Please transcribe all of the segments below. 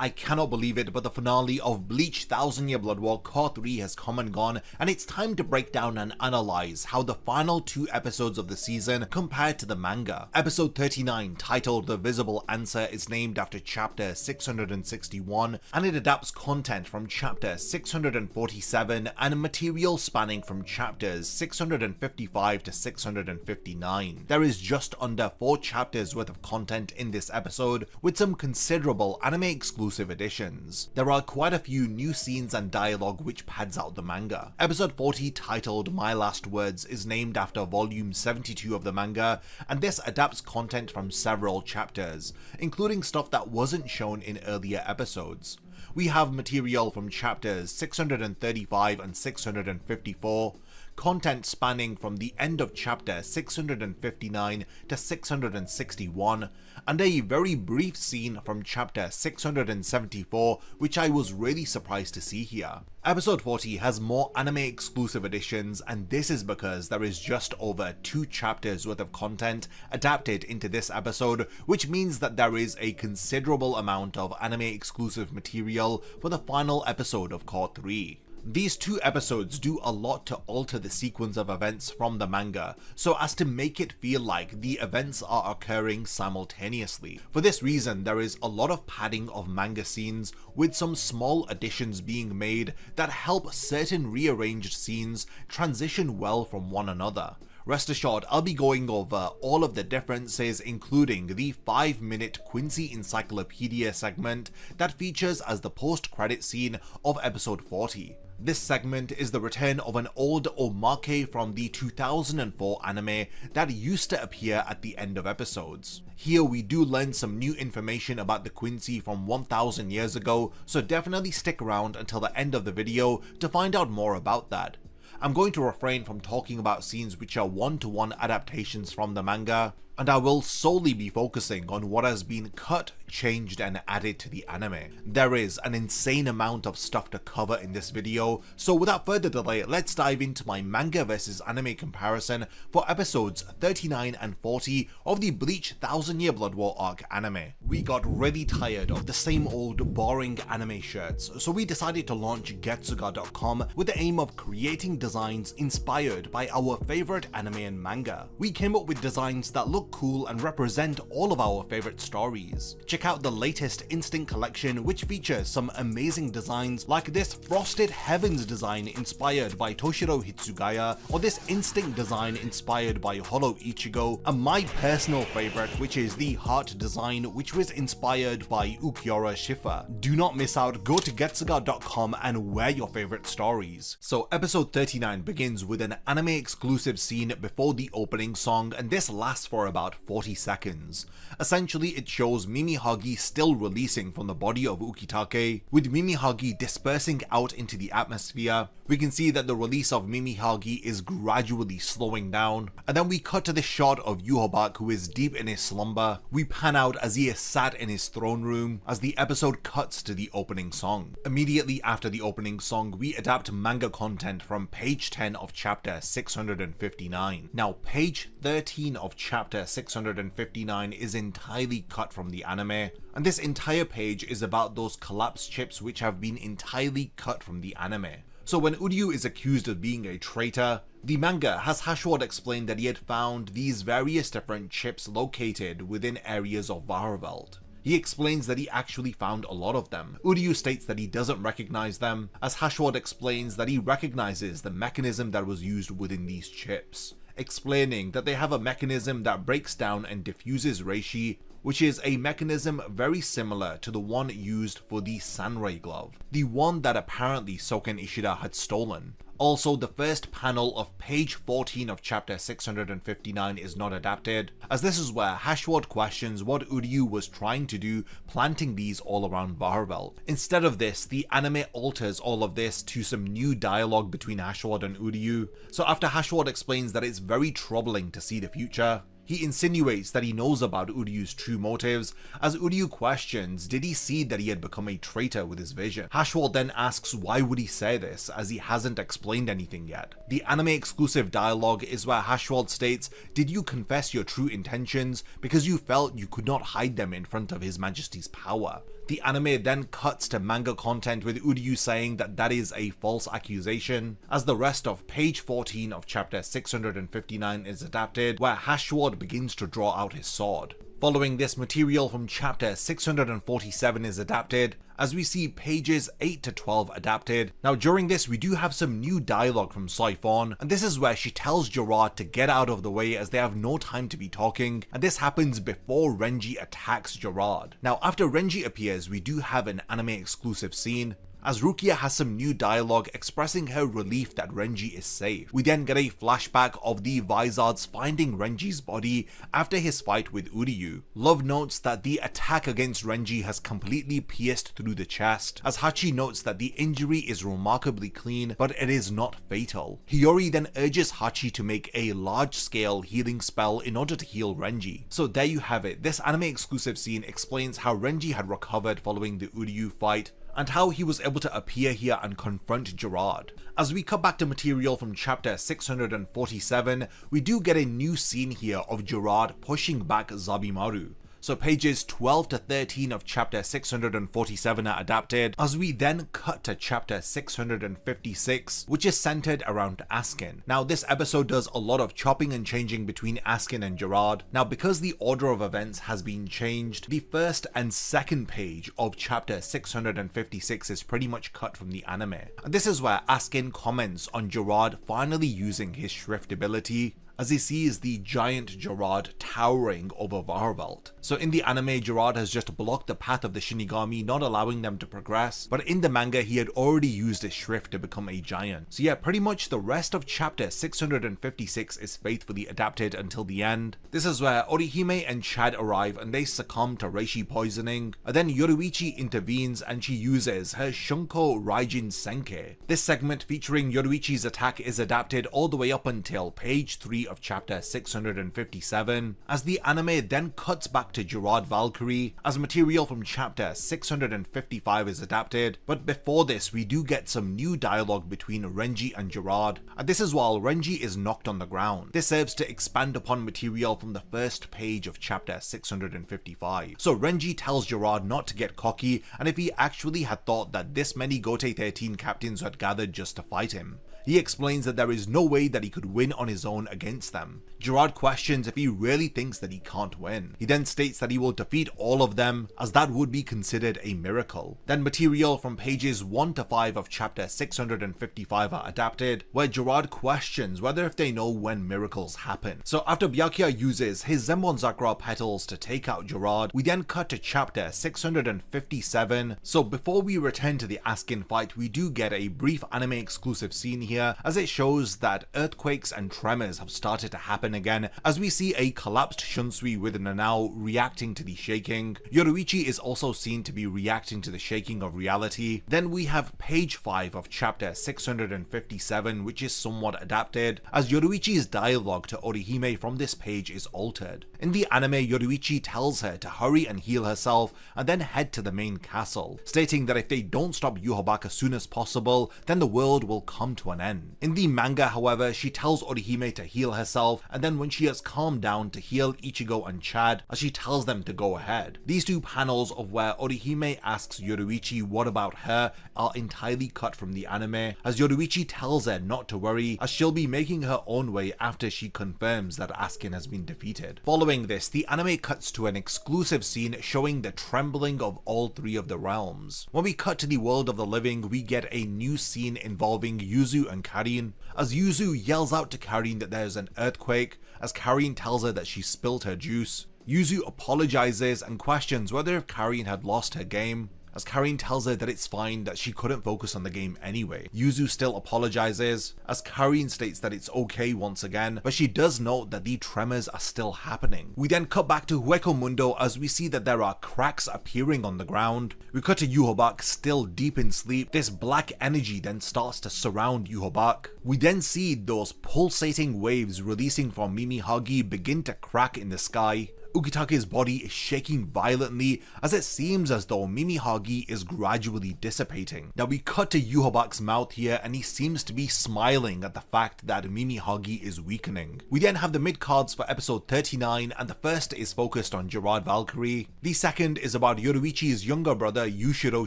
I cannot believe it, but the finale of Bleach 1000 Year Blood War Cour 3 has come and gone, and it's time to break down and analyze how the final 2 episodes of the season compared to the manga. Episode 39, titled The Visible Answer, is named after chapter 661, and it adapts content from chapter 647 and material spanning from chapters 655 to 659. There is just under 4 chapters worth of content in this episode, with some considerable anime exclusive additions. There are quite a few new scenes and dialogue which pads out the manga. Episode 40, titled My Last Words, is named after volume 72 of the manga, and this adapts content from several chapters, including stuff that wasn't shown in earlier episodes. We have material from chapters 635 and 654, content spanning from the end of chapter 659 to 661, and a very brief scene from chapter 674, which I was really surprised to see here. Episode 40 has more anime exclusive additions, and this is because there is just over 2 chapters worth of content adapted into this episode, which means that there is a considerable amount of anime exclusive material for the final episode of Cour 3. These 2 episodes do a lot to alter the sequence of events from the manga, so as to make it feel like the events are occurring simultaneously. For this reason, there is a lot of padding of manga scenes, with some small additions being made that help certain rearranged scenes transition well from one another. Rest assured, I'll be going over all of the differences, including the 5-minute Quincy Encyclopedia segment that features as the post-credit scene of episode 40. This segment is the return of an old omake from the 2004 anime that used to appear at the end of episodes. Here we do learn some new information about the Quincy from 1000 years ago, so definitely stick around until the end of the video to find out more about that. I'm going to refrain from talking about scenes which are one-to-one adaptations from the manga, and I will solely be focusing on what has been cut, changed and added to the anime. There is an insane amount of stuff to cover in this video, so without further delay, let's dive into my manga versus anime comparison for episodes 39 and 40 of the Bleach 1000 Year Blood War arc anime. We got really tired of the same old boring anime shirts, so we decided to launch Getsuga.com with the aim of creating designs inspired by our favorite anime and manga. We came up with designs that look cool and represent all of our favorite stories. Check out the latest Instinct collection, which features some amazing designs like this Frosted Heavens design inspired by Toshiro Hitsugaya, or this Instinct design inspired by Holo Ichigo, and my personal favorite, which is the Heart design, which was inspired by Ukiura Shifa. Do not miss out, go to Getsuga.com and wear your favorite stories. So episode 39 begins with an anime exclusive scene before the opening song, and this lasts for about 40 seconds. Essentially, it shows Mimihagi still releasing from the body of Ukitake, with Mimihagi dispersing out into the atmosphere. We can see that the release of Mimihagi is gradually slowing down, and then we cut to the shot of Yuhobak, who is deep in his slumber. We pan out as he is sat in his throne room as the episode cuts to the opening song. Immediately after the opening song, we adapt manga content from page 10 of chapter 659. Now, page 13 of chapter 659 is entirely cut from the anime, and this entire page is about those collapsed chips which have been entirely cut from the anime. So when Uryu is accused of being a traitor, the manga has Hashward explain that he had found these various different chips located within areas of Varavelt. He explains that he actually found a lot of them. Uryu states that he doesn't recognize them, as Hashward explains that he recognizes the mechanism that was used within these chips, explaining that they have a mechanism that breaks down and diffuses reishi, which is a mechanism very similar to the one used for the Sanrei glove, the one that apparently Soken Ishida had stolen. Also, the first panel of page 14 of chapter 659 is not adapted, as this is where Hashward questions what Uryu was trying to do planting these all around Varavelt. Instead of this, the anime alters all of this to some new dialogue between Hashward and Uryu. So after Hashward explains that it's very troubling to see the future, he He insinuates that he knows about Uryu's true motives, as Uryu questions did he see that he had become a traitor with his vision. Hashwald then asks why would he say this, as he hasn't explained anything yet. The anime exclusive dialogue is where Hashwald states, "Did you confess your true intentions because you felt you could not hide them in front of His Majesty's power?" The anime then cuts to manga content with Uryu saying that that is a false accusation, as the rest of page 14 of chapter 659 is adapted, where Hashwald begins to draw out his sword. Following this, material from chapter 647 is adapted, as we see pages 8 to 12 adapted. Now during this we do have some new dialogue from Siphon, and this is where she tells Gerard to get out of the way as they have no time to be talking, and this happens before Renji attacks Gerard. Now after Renji appears, we do have an anime exclusive scene, as Rukia has some new dialogue expressing her relief that Renji is safe. We then get a flashback of the Vizards finding Renji's body after his fight with Uryu. Love notes that the attack against Renji has completely pierced through the chest, as Hachi notes that the injury is remarkably clean, but it is not fatal. Hiyori then urges Hachi to make a large-scale healing spell in order to heal Renji. So there you have it. This anime exclusive scene explains how Renji had recovered following the Uryu fight, and how he was able to appear here and confront Gerard. As we cut back to material from chapter 647, we do get a new scene here of Gerard pushing back Zabimaru. So pages 12 to 13 of chapter 647 are adapted, as we then cut to chapter 656, which is centered around Askin. Now this episode does a lot of chopping and changing between Askin and Gerard. Now because the order of events has been changed, the first and second page of chapter 656 is pretty much cut from the anime. And this is where Askin comments on Gerard finally using his Shrift ability, as he sees the giant Gerard towering over Varvelt. So in the anime, Gerard has just blocked the path of the Shinigami, not allowing them to progress, but in the manga he had already used his Shrift to become a giant. So yeah, pretty much the rest of chapter 656 is faithfully adapted until the end. This is where Orihime and Chad arrive and they succumb to reishi poisoning, and then Yoruichi intervenes and she uses her Shunko Raijin Senke. This segment featuring Yoruichi's attack is adapted all the way up until page 3 of chapter 657, as the anime then cuts back to Gerard Valkyrie, as material from chapter 655 is adapted. But before this, we do get some new dialogue between Renji and Gerard, and this is while Renji is knocked on the ground. This serves to expand upon material from the first page of chapter 655. So Renji tells Gerard not to get cocky, and if he actually had thought that this many Gote 13 captains had gathered just to fight him. He explains that there is no way that he could win on his own against them. Gerard questions if he really thinks that he can't win. He then states that he will defeat all of them, as that would be considered a miracle. Then material from pages 1 to 5 of chapter 655 are adapted, where Gerard questions whether if they know when miracles happen. So after Byakuya uses his Zenbon Sakura petals to take out Gerard, we then cut to chapter 657. So before we return to the Askin fight, we do get a brief anime exclusive scene here, as it shows that earthquakes and tremors have started to happen again, as we see a collapsed Shunsui with Nanao reacting to the shaking. Yoruichi is also seen to be reacting to the shaking of reality. Then we have page 5 of chapter 657, which is somewhat adapted, as Yoruichi's dialogue to Orihime from this page is altered. In the anime, Yoruichi tells her to hurry and heal herself and then head to the main castle, stating that if they don't stop Yhwach as soon as possible, then the world will come to an end. In the manga, however, she tells Orihime to heal herself, and then when she has calmed down, to heal Ichigo and Chad, as she tells them to go ahead. These two panels of where Orihime asks Yoruichi what about her are entirely cut from the anime, as Yoruichi tells her not to worry, as she'll be making her own way after she confirms that Askin has been defeated. Following this, the anime cuts to an exclusive scene showing the trembling of all three of the realms. When we cut to the world of the living, we get a new scene involving Yuzu and Karin, as Yuzu yells out to Karin that there's an earthquake, as Karin tells her that she spilt her juice. Yuzu apologizes and questions whether if Karin had lost her game. as Karin tells her that it's fine, that she couldn't focus on the game anyway. Yuzu still apologizes, as Karin states that it's okay once again, but she does note that the tremors are still happening. We then cut back to Hueco Mundo as we see that there are cracks appearing on the ground. We cut to Yhwach still deep in sleep. This black energy then starts to surround Yhwach. We then see those pulsating waves releasing from Mimihagi begin to crack in the sky. Ukitake's body is shaking violently as it seems as though Mimihagi is gradually dissipating. Now we cut to Yhwach's mouth here and he seems to be smiling at the fact that Mimihagi is weakening. We then have the mid-cards for episode 39 and the first is focused on Gerard Valkyrie. The second is about Yoruichi's younger brother Yushiro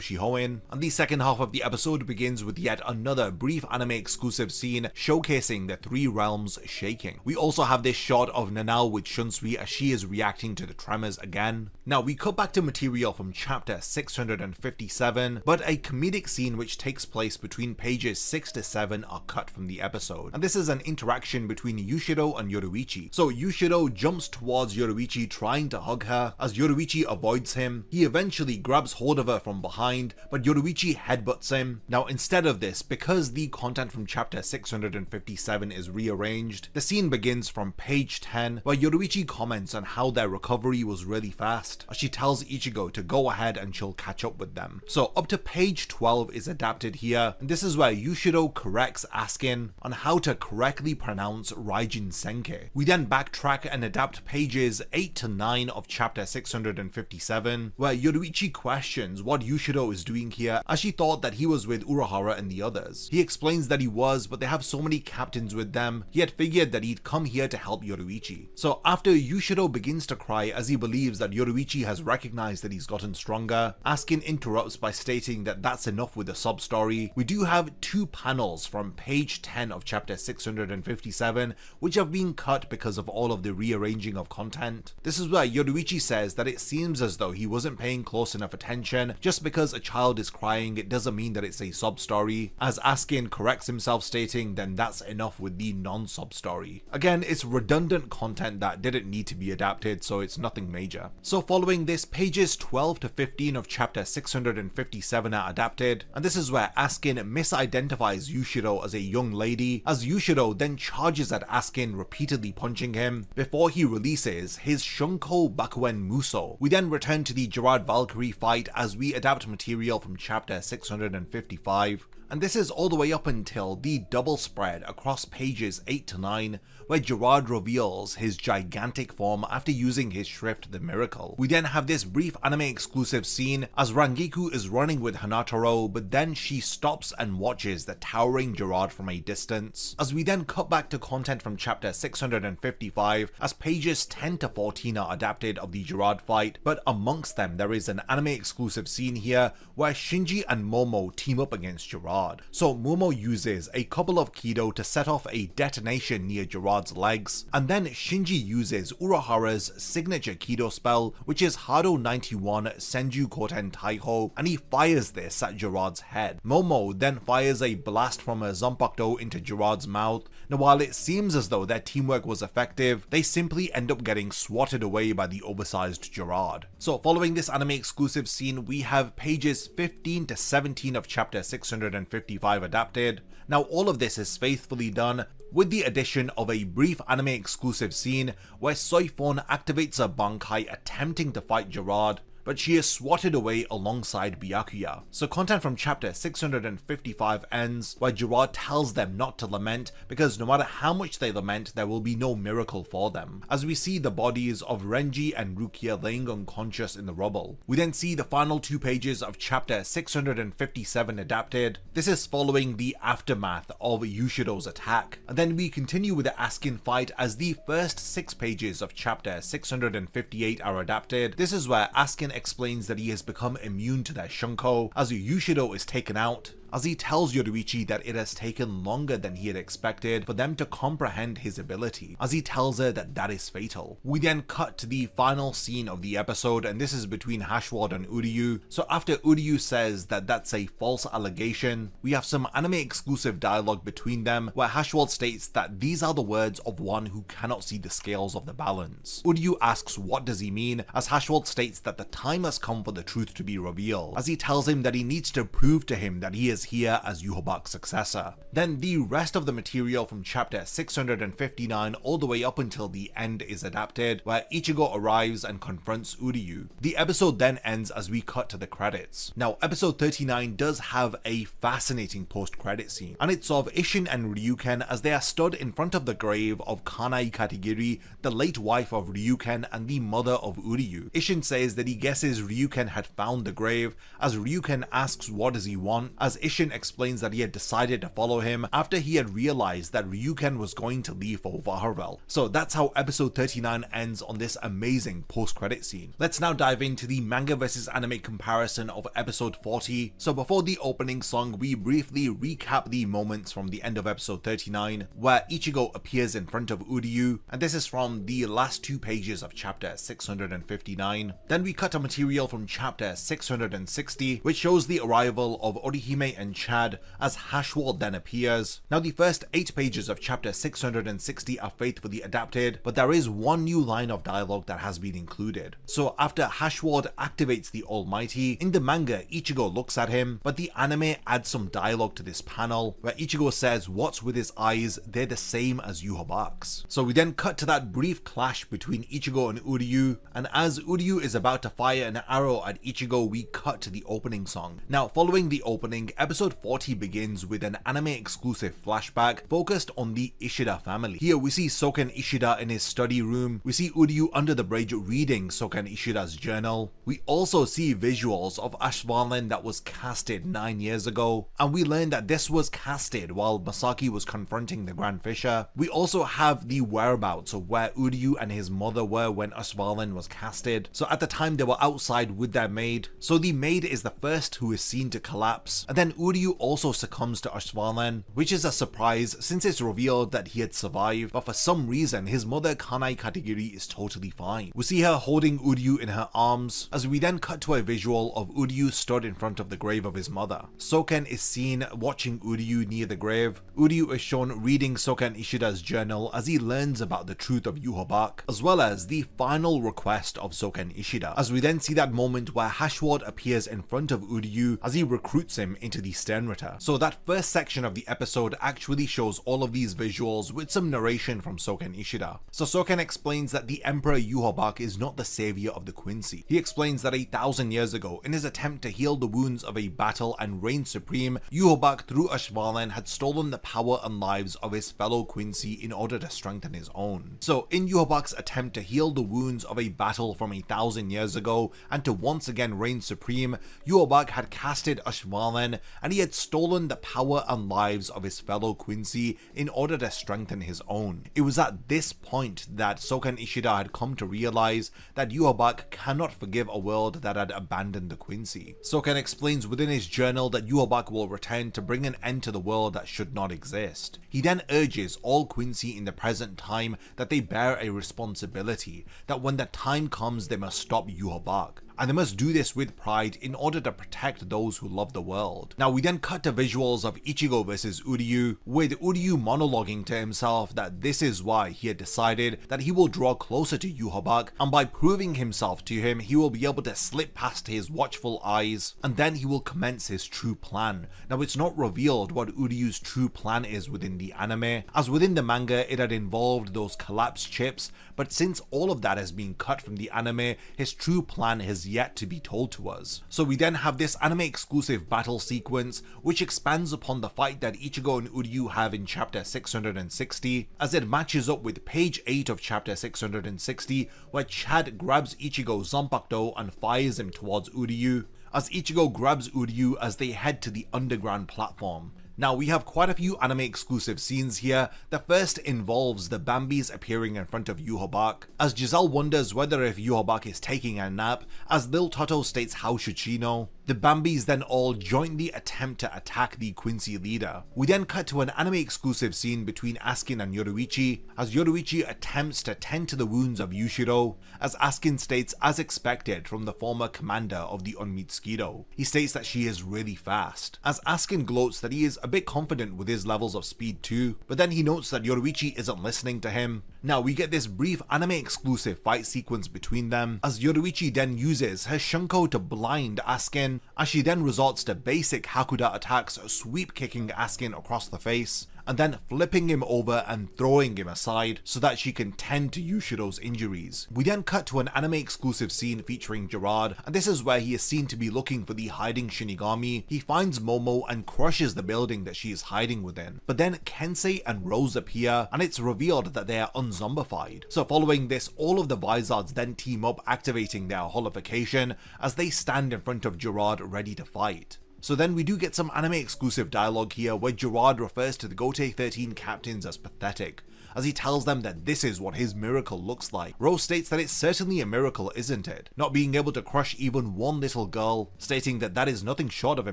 Shihoin, and the second half of the episode begins with yet another brief anime exclusive scene showcasing the three realms shaking. We also have this shot of Nanao with Shunsui as she is reacting to the tremors again. Now we cut back to material from chapter 657, but a comedic scene which takes place between pages 6 to 7 are cut from the episode, and this is an interaction between Yushiro and Yoruichi. So Yushiro jumps towards Yoruichi trying to hug her, as Yoruichi avoids him. He eventually grabs hold of her from behind, but Yoruichi headbutts him. Now instead of this, because the content from chapter 657 is rearranged, the scene begins from page 10 where Yoruichi comments on how their recovery was really fast, as she tells Ichigo to go ahead and she'll catch up with them. So up to page 12 is adapted here, and this is where Yushiro corrects Askin on how to correctly pronounce Raijin Senke. We then backtrack and adapt pages 8 to 9 of chapter 657, where Yoruichi questions what Yushiro is doing here, as she thought that he was with Urahara and the others. He explains that he was, but they have so many captains with them, he had figured that he'd come here to help Yoruichi. So after Yushiro begins to cry as he believes that Yoruichi has recognized that he's gotten stronger, Askin interrupts by stating that that's enough with the sub-story. We do have two panels from page 10 of chapter 657 which have been cut because of all of the rearranging of content. This is where Yoruichi says that it seems as though he wasn't paying close enough attention. Just because a child is crying, it doesn't mean that it's a sub-story, as Askin corrects himself stating then that's enough with the non-sub-story. Again, it's redundant content that didn't need to be adapted, so it's nothing major. So following this, pages 12 to 15 of chapter 657 are adapted, and this is where Askin misidentifies Yushiro as a young lady, as Yushiro then charges at Askin, repeatedly punching him before he releases his Shunko Bakuen Muso. We then return to the Gerard Valkyrie fight as we adapt material from chapter 655. And this is all the way up until the double spread across pages 8 to 9, where Gerard reveals his gigantic form after using his Shrift the Miracle. We then have this brief anime exclusive scene as Rangiku is running with Hanataro, but then she stops and watches the towering Gerard from a distance. As we then cut back to content from chapter 655, as pages 10 to 14 are adapted of the Gerard fight, but amongst them there is an anime exclusive scene here where Shinji and Momo team up against Gerard. So Momo uses a couple of Kido to set off a detonation near Gerard's legs, and then Shinji uses Urahara's signature Kido spell, which is Hado 91 Senju Koten Taiho, and he fires this at Gerard's head. Momo then fires a blast from her Zanpakuto into Gerard's mouth. Now while it seems as though their teamwork was effective, they simply end up getting swatted away by the oversized Gerard. So following this anime exclusive scene, we have pages 15 to 17 of chapter 655 adapted. Now all of this is faithfully done, with the addition of a brief anime exclusive scene where Soifon activates a Bankai attempting to fight Gerard, but she is swatted away alongside Byakuya. So content from chapter 655 ends where Gerard tells them not to lament, because no matter how much they lament, there will be no miracle for them, as we see the bodies of Renji and Rukia laying unconscious in the rubble. We then see the final 2 pages of chapter 657 adapted. This is following the aftermath of Yushiro's attack, and then we continue with the Askin fight as the first 6 pages of chapter 658 are adapted. This is where Askin explains that he has become immune to their Shunko as Yushiro is taken out, as he tells Yoruichi that it has taken longer than he had expected for them to comprehend his ability, as he tells her that that is fatal. We then cut to the final scene of the episode, and this is between Hashward and Uryu. So after Uryu says that that's a false allegation, we have some anime exclusive dialogue between them where Hashward states that these are the words of one who cannot see the scales of the balance. Uryu asks what does he mean, as Hashward states that the time has come for the truth to be revealed, as he tells him that he needs to prove to him that he is here as Yhwach's successor. Then the rest of the material from chapter 659 all the way up until the end is adapted, where Ichigo arrives and confronts Uryu. The episode then ends as we cut to the credits. Now episode 39 does have a fascinating post-credit scene, and it's of Isshin and Ryuken as they are stood in front of the grave of Kanai Kategiri, the late wife of Ryuken and the mother of Uryu. Isshin says that he guesses Ryuken had found the grave, as Ryuken asks what does he want, as Isshin explains that he had decided to follow him after he had realized that Ryuken was going to leave for Vaharvel. So that's how episode 39 ends on this amazing post-credit scene. Let's now dive into the manga versus anime comparison of episode 40. So before the opening song, we briefly recap the moments from the end of episode 39 where Ichigo appears in front of Uryu, and this is from the last 2 pages of chapter 659. Then we cut a material from chapter 660 which shows the arrival of Orihime and Chad as Hashward then appears. Now the first 8 pages of chapter 660 are faithfully adapted, but there is one new line of dialogue that has been included. So after Hashward activates the Almighty, in the manga Ichigo looks at him, but the anime adds some dialogue to this panel where Ichigo says what's with his eyes, they're the same as Yhwach's. So we then cut to that brief clash between Ichigo and Uryu, and as Uryu is about to fire an arrow at Ichigo, we cut to the opening song. Now following the opening, episode 40 begins with an anime exclusive flashback focused on the Ishida family. Here we see Soken Ishida in his study room, we see Uryu under the bridge reading Soken Ishida's journal. We also see visuals of Ashvalan that was casted 9 years ago, and we learn that this was casted while Masaki was confronting the Grand Fisher. We also have the whereabouts of where Uryu and his mother were when Ashvalan was casted. So at the time they were outside with their maid. So the maid is the first who is seen to collapse, and then Uryu also succumbs to Ashvalan, which is a surprise since it's revealed that he had survived, but for some reason his mother Kanai Kategiri is totally fine. We see her holding Uryu in her arms, as we then cut to a visual of Uryu stood in front of the grave of his mother. Soken is seen watching Uryu near the grave. Uryu is shown reading Soken Ishida's journal as he learns about the truth of Yhwach, as well as the final request of Soken Ishida, as we then see that moment where Hashward appears in front of Uryu as he recruits him into the Sternritter. So that first section of the episode actually shows all of these visuals with some narration from Soken Ishida. So Soken explains that the Emperor Yhwach is not the savior of the Quincy. He explains that 1,000 years ago, in his attempt to heal the wounds of a battle and reign supreme, Yhwach through Ashvalan had stolen the power and lives of his fellow Quincy in order to strengthen his own. So in Yhwach's attempt to heal the wounds of a battle from 1,000 years ago and to once again reign supreme, Yhwach had casted Ashvalan and he had stolen the power and lives of his fellow Quincy in order to strengthen his own. It was at this point that Soken Ishida had come to realize that Yhwach cannot forgive a world that had abandoned the Quincy. Soken explains within his journal that Yhwach will return to bring an end to the world that should not exist. He then urges all Quincy in the present time that they bear a responsibility, that when the time comes they must stop Yhwach, and they must do this with pride in order to protect those who love the world. Now we then cut to visuals of Ichigo versus Uryu, with Uryu monologuing to himself that this is why he had decided that he will draw closer to Yhwach, and by proving himself to him he will be able to slip past his watchful eyes, and then he will commence his true plan. Now it's not revealed what Uryu's true plan is within the anime, as within the manga it had involved those collapsed chips, but since all of that has been cut from the anime, his true plan has yet to be told to us. So we then have this anime exclusive battle sequence which expands upon the fight that Ichigo and Uryu have in chapter 660, as it matches up with page 8 of chapter 660 where Chad grabs Ichigo Zanpakuto and fires him towards Uryu, as Ichigo grabs Uryu as they head to the underground platform. Now we have quite a few anime exclusive scenes here. The first involves the Bambis appearing in front of Yhwach, as Giselle wonders whether if Yhwach is taking a nap, as Lil Toto states how should she know. The Bambis then all jointly attempt to attack the Quincy leader. We then cut to an anime exclusive scene between Askin and Yoruichi, as Yoruichi attempts to tend to the wounds of Yushiro, as Askin states as expected from the former commander of the Onmitsukido. He states that she is really fast, as Askin gloats that he is a bit confident with his levels of speed too, but then he notes that Yoruichi isn't listening to him. Now we get this brief anime exclusive fight sequence between them, as Yoruichi then uses her Shunko to blind Askin, as she then resorts to basic Hakuda attacks, sweep kicking Askin across the face, and then flipping him over and throwing him aside so that she can tend to Yushiro's injuries. We then cut to an anime exclusive scene featuring Gerard, and this is where he is seen to be looking for the hiding Shinigami. He finds Momo and crushes the building that she is hiding within. But then Kensei and Rose appear, and it's revealed that they are unzombified. So following this, all of the Vizards then team up, activating their holification as they stand in front of Gerard ready to fight. So then we do get some anime exclusive dialogue here where Gerard refers to the Gote 13 captains as pathetic, as he tells them that this is what his miracle looks like. Rose states that it's certainly a miracle, isn't it? Not being able to crush even one little girl, stating that that is nothing short of a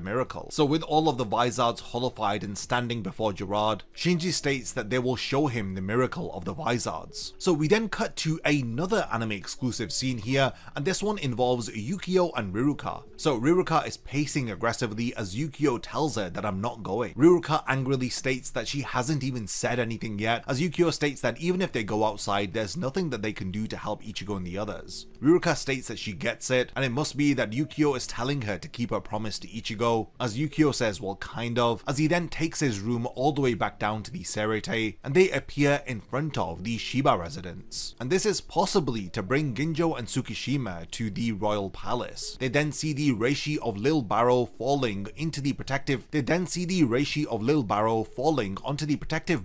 miracle. So with all of the Vizards holified and standing before Gerard, Shinji states that they will show him the miracle of the Vizards. So we then cut to another anime exclusive scene here, and this one involves Yukio and Riruka. So Riruka is pacing aggressively as Yukio tells her that I'm not going. Riruka angrily states that she hasn't even said anything yet, as Yukio states that even if they go outside, there's nothing that they can do to help Ichigo and the others. Riruka states that she gets it, and it must be that Yukio is telling her to keep her promise to Ichigo, as Yukio says, well, kind of, as he then takes his room all the way back down to the Serete, and they appear in front of the Shiba residence. And this is possibly to bring Ginjo and Tsukishima to the royal palace. They then see the Reishi of Lil Barrow falling onto the protective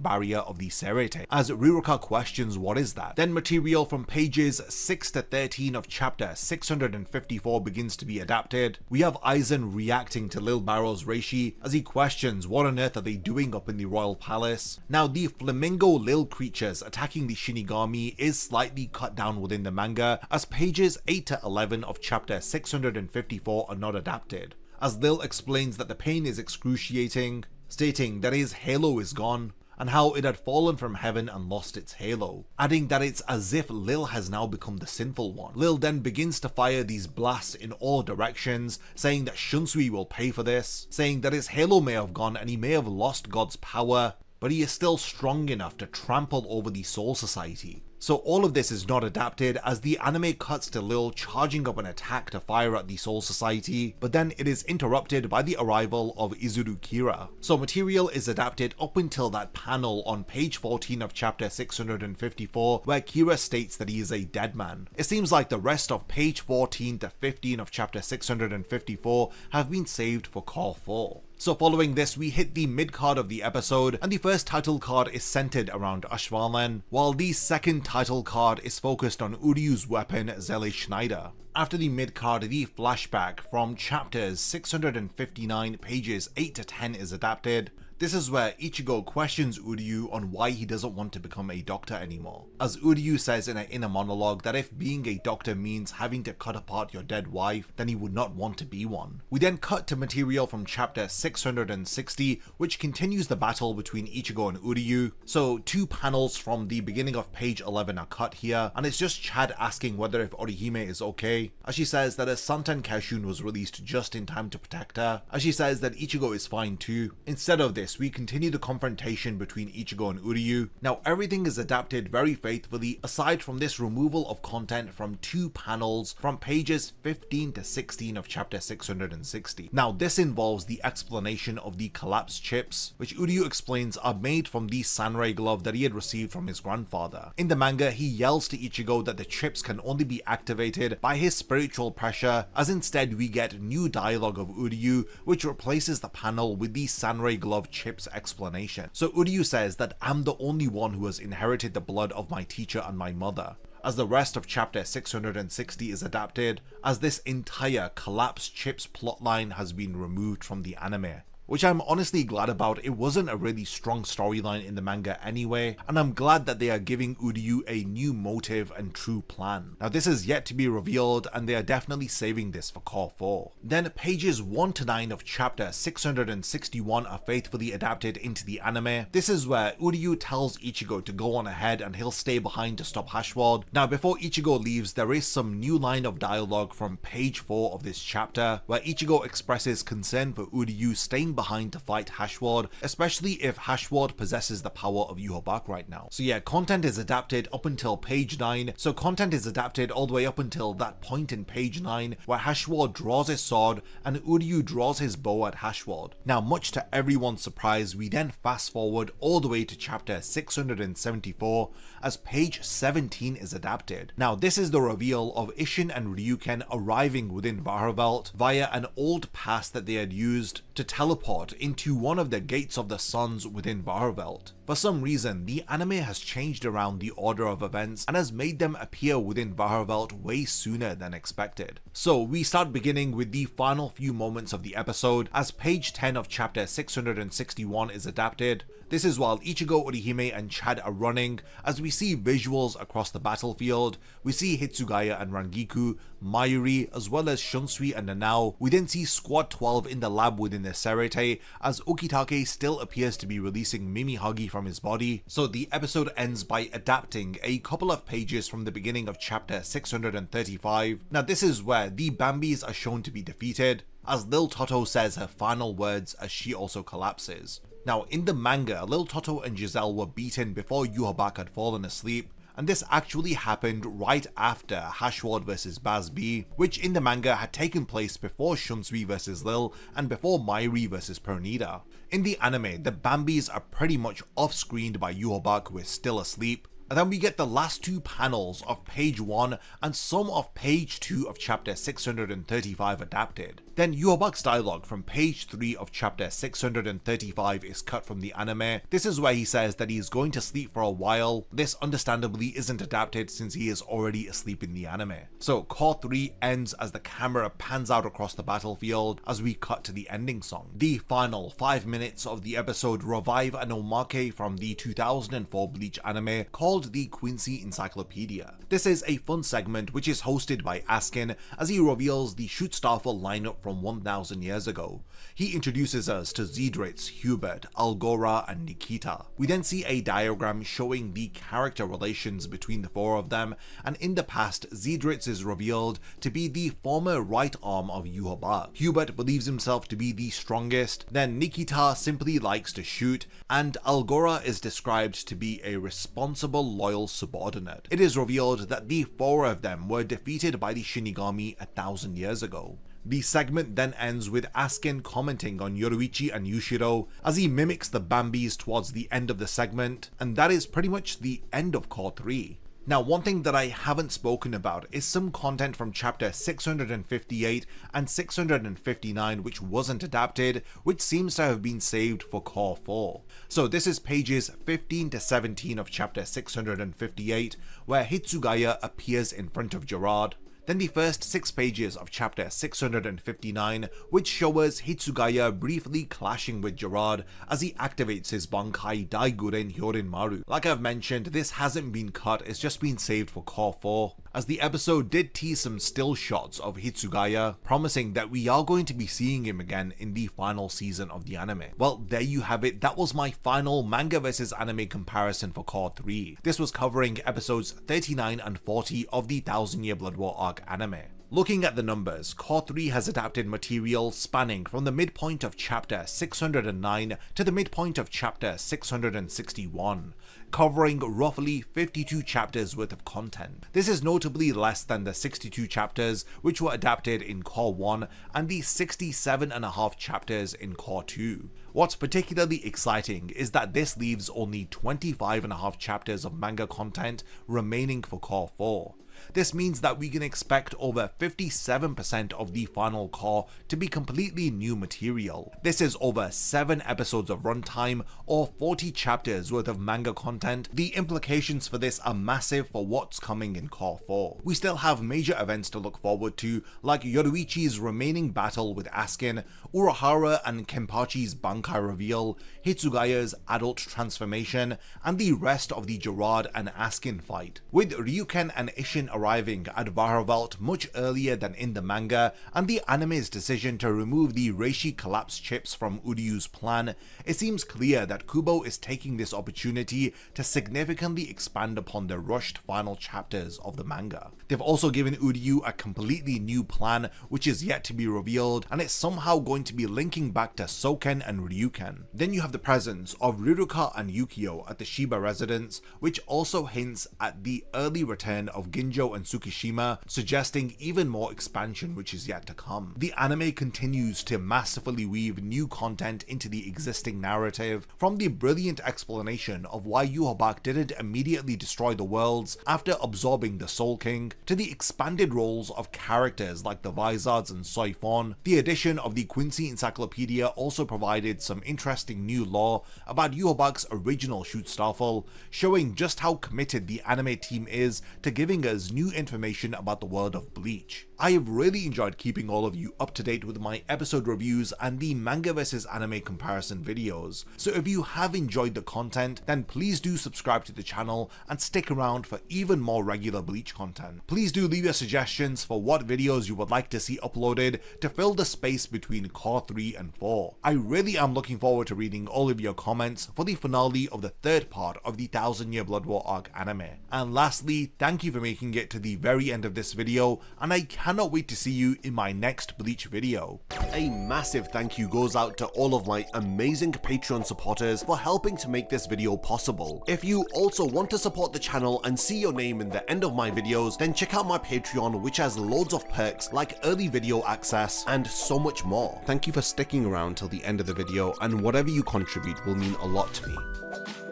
barrier of the Serete, as Riruka questions what is that. Then material from pages 6 to 13 of chapter 654 begins to be adapted. We have Aizen reacting to Lil Barrow's Reishi as he questions what on earth are they doing up in the royal palace. Now the flamingo Lil creatures attacking the Shinigami is slightly cut down within the manga, as pages 8 to 11 of chapter 654 are not adapted, as Lil explains that the pain is excruciating, stating that his halo is gone, and how it had fallen from heaven and lost its halo, adding that it's as if Lil has now become the sinful one. Lil then begins to fire these blasts in all directions, saying that Shunsui will pay for this, saying that his halo may have gone and he may have lost God's power, but he is still strong enough to trample over the Soul Society. So all of this is not adapted, as the anime cuts to Lil charging up an attack to fire at the Soul Society, but then it is interrupted by the arrival of Izuru Kira. So material is adapted up until that panel on page 14 of chapter 654 where Kira states that he is a dead man. It seems like the rest of page 14 to 15 of chapter 654 have been saved for Cour 4. So following this, we hit the mid-card of the episode, and the first title card is centered around Ashvalan, while the second title card is focused on Uryu's weapon, Zelle Schneider. After the mid-card, the flashback from chapters 659 pages 8 to 10 is adapted. This is where Ichigo questions Uryu on why he doesn't want to become a doctor anymore, as Uryu says in an inner monologue that if being a doctor means having to cut apart your dead wife, then he would not want to be one. We then cut to material from chapter 660, which continues the battle between Ichigo and Uryu. So 2 panels from the beginning of page 11 are cut here, and it's just Chad asking whether if Orihime is okay, as she says that a Santen Kaishun was released just in time to protect her, as she says that Ichigo is fine too. Instead of this, we continue the confrontation between Ichigo and Uryu. Now everything is adapted very faithfully, aside from this removal of content from 2 panels from pages 15 to 16 of chapter 660. Now this involves the explanation of the collapsed chips, which Uryu explains are made from the Sanrei glove that he had received from his grandfather. In the manga, he yells to Ichigo that the chips can only be activated by his spiritual pressure, as instead we get new dialogue of Uryu, which replaces the panel with the Sanrei glove chips explanation. So Uryu says that I'm the only one who has inherited the blood of my teacher and my mother, as the rest of chapter 660 is adapted, as this entire collapsed chips plotline has been removed from the anime. which I'm honestly glad about. It wasn't a really strong storyline in the manga anyway, and I'm glad that they are giving Uryu a new motive and true plan. Now this is yet to be revealed, and they are definitely saving this for Cour 4. Then pages 1 to 9 of chapter 661 are faithfully adapted into the anime. This is where Uryu tells Ichigo to go on ahead and he'll stay behind to stop Hashward. Now before Ichigo leaves, there is some new line of dialogue from page 4 of this chapter, where Ichigo expresses concern for Uryu staying behind to fight Hashward, especially if Hashward possesses the power of Yhwach right now. So yeah, content is adapted up until page 9, so content is adapted all the way up until that point in page 9 where Hashward draws his sword and Uryu draws his bow at Hashward. Now much to everyone's surprise, we then fast forward all the way to chapter 674 as page 17 is adapted. Now this is the reveal of Isshin and Ryuken arriving within Varavelt via an old pass that they had used to teleport into one of the gates of the suns within Varavelt. For some reason, the anime has changed around the order of events and has made them appear within Varavelt way sooner than expected. So we start beginning with the final few moments of the episode as page 10 of chapter 661 is adapted. This is while Ichigo, Orihime and Chad are running, as we see visuals across the battlefield. We see Hitsugaya and Rangiku, Mayuri, as well as Shunsui and Nanao. We then see Squad 12 in the lab within the Serete, as Ukitake still appears to be releasing Mimihagi from his body. So the episode ends by adapting a couple of pages from the beginning of chapter 635. Now this is where the Bambis are shown to be defeated, as Lil Toto says her final words as she also collapses. Now in the manga, Lil Toto and Giselle were beaten before Yhwach had fallen asleep, and this actually happened right after Hashward vs Baz B, which in the manga had taken place before Shunsui vs Lil and before Mayuri vs Pernida. In the anime, the Bambis are pretty much off-screened by Yhwach, who is still asleep. And then we get the last two panels of page 1 and some of page 2 of chapter 635 adapted. Then Yhwach's dialogue from page 3 of chapter 635 is cut from the anime. This is where he says that he is going to sleep for a while. This understandably isn't adapted since he is already asleep in the anime. So Cour 3 ends as the camera pans out across the battlefield as we cut to the ending song. The final 5 minutes of the episode revive an omake from the 2004 Bleach anime called the Quincy Encyclopedia. This is a fun segment which is hosted by Askin as he reveals the Schutzstaffel lineup from 1000 years ago. He introduces us to Zedritz, Hubert, Algora and Nikita. We then see a diagram showing the character relations between the four of them, and in the past Zedritz is revealed to be the former right arm of Yhwach. Hubert believes himself to be the strongest, then Nikita simply likes to shoot, and Algora is described to be a responsible loyal subordinate. It is revealed that the four of them were defeated by the Shinigami 1000 years ago. The segment then ends with Askin commenting on Yoruichi and Yushiro as he mimics the Bambis towards the end of the segment, and that is pretty much the end of Cour 3. Now one thing that I haven't spoken about is some content from chapter 658 and 659 which wasn't adapted, which seems to have been saved for Cour 4. So this is pages 15 to 17 of chapter 658 where Hitsugaya appears in front of Gerard. Then the first 6 pages of chapter 659 which show us Hitsugaya briefly clashing with Gerard as he activates his Bankai Daiguren Hyorin Maru. Like I've mentioned, this hasn't been cut, it's just been saved for Cour 4, as the episode did tease some still shots of Hitsugaya, promising that we are going to be seeing him again in the final season of the anime. Well, there you have it, that was my final manga versus anime comparison for Cour 3. This was covering episodes 39 and 40 of the 1000 Year Blood War arc anime. Looking at the numbers, Cour 3 has adapted material spanning from the midpoint of chapter 609 to the midpoint of chapter 661, covering roughly 52 chapters worth of content. This is notably less than the 62 chapters which were adapted in Cour 1 and the 67.5 chapters in Cour 2. What's particularly exciting is that this leaves only 25.5 chapters of manga content remaining for Cour 4. This means that we can expect over 57% of the final core to be completely new material. This is over 7 episodes of runtime or 40 chapters worth of manga content. The implications for this are massive for what's coming in Core 4. We still have major events to look forward to, like Yoruichi's remaining battle with Askin, Urahara and Kenpachi's Bankai reveal, Hitsugaya's adult transformation, and the rest of the Gerard and Askin fight. With Ryuken and Ishin arriving at Varavelt much earlier than in the manga, and the anime's decision to remove the Reishi collapse chips from Uryu's plan, it seems clear that Kubo is taking this opportunity to significantly expand upon the rushed final chapters of the manga. They've also given Uryu a completely new plan which is yet to be revealed, and it's somehow going to be linking back to Soken and Ryuken. Then you have the presence of Riruka and Yukio at the Shiba residence, which also hints at the early return of Ginjo and Tsukishima, suggesting even more expansion which is yet to come. The anime continues to masterfully weave new content into the existing narrative, from the brilliant explanation of why Yhwach didn't immediately destroy the worlds after absorbing the Soul King, to the expanded roles of characters like the Vizards and Soifon. The addition of the Quincy Encyclopedia also provided some interesting new lore about Yhwach's original Schutzstaffel, showing just how committed the anime team is to giving us new information about the world of Bleach. I have really enjoyed keeping all of you up to date with my episode reviews and the manga vs anime comparison videos, so if you have enjoyed the content, then please do subscribe to the channel and stick around for even more regular Bleach content. Please do leave your suggestions for what videos you would like to see uploaded to fill the space between Core 3 and 4. I really am looking forward to reading all of your comments for the finale of the third part of the 1000 Year Blood War arc anime. And lastly, thank you for making it to the very end of this video, and I cannot wait to see you in my next Bleach video. A massive thank you goes out to all of my amazing Patreon supporters for helping to make this video possible. If you also want to support the channel and see your name in the end of my videos, then check out my Patreon, which has loads of perks like early video access and so much more. Thank you for sticking around till the end of the video, and whatever you contribute will mean a lot to me.